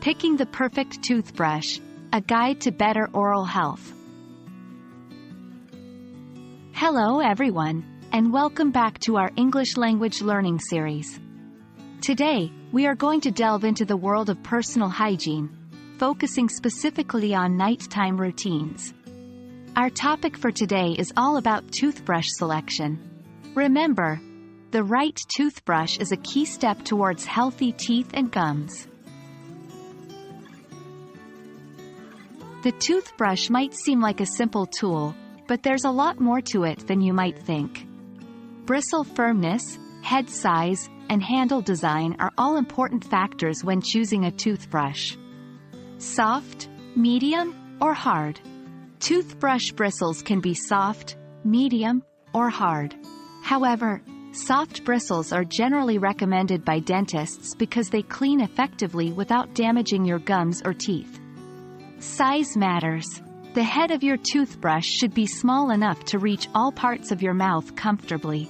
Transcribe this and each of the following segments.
Picking the Perfect Toothbrush, a guide to better oral health. Hello everyone, and welcome back to our English language learning series. Today, we are going to delve into the world of personal hygiene, focusing specifically on nighttime routines. Our topic for today is all about toothbrush selection. Remember, the right toothbrush is a key step towards healthy teeth and gums. The toothbrush might seem like a simple tool, but there's a lot more to it than you might think. Bristle firmness, head size, and handle design are all important factors when choosing a toothbrush. Soft, medium, or hard? Toothbrush bristles can be soft, medium, or hard. However, soft bristles are generally recommended by dentists because they clean effectively without damaging your gums or teeth. Size matters. The head of your toothbrush should be small enough to reach all parts of your mouth comfortably.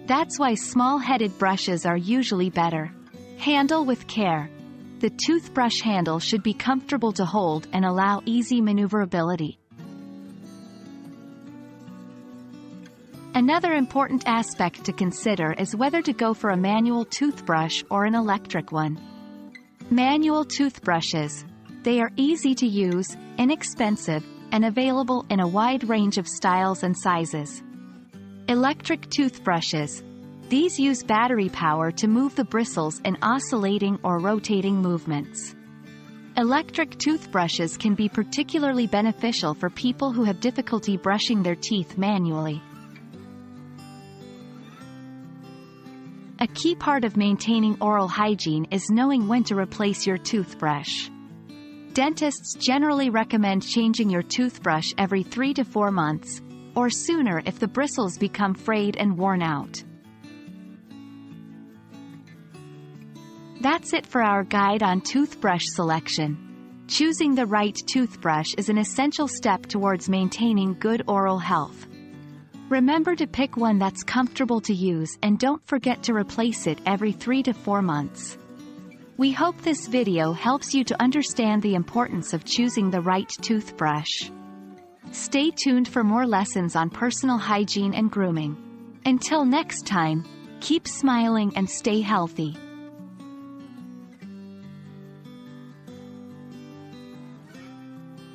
That's why small-headed brushes are usually better. Handle with care. The toothbrush handle should be comfortable to hold and allow easy maneuverability. Another important aspect to consider is whether to go for a manual toothbrush or an electric one. Manual toothbrushes. They are easy to use, inexpensive, and available in a wide range of styles and sizes. Electric toothbrushes. These use battery power to move the bristles in oscillating or rotating movements. Electric toothbrushes can be particularly beneficial for people who have difficulty brushing their teeth manually. A key part of maintaining oral hygiene is knowing when to replace your toothbrush. Dentists generally recommend changing your toothbrush every 3 to 4 months, or sooner if the bristles become frayed and worn out. That's it for our guide on toothbrush selection. Choosing the right toothbrush is an essential step towards maintaining good oral health. Remember to pick one that's comfortable to use and don't forget to replace it every 3 to 4 months. We hope this video helps you to understand the importance of choosing the right toothbrush. Stay tuned for more lessons on personal hygiene and grooming. Until next time, keep smiling and stay healthy.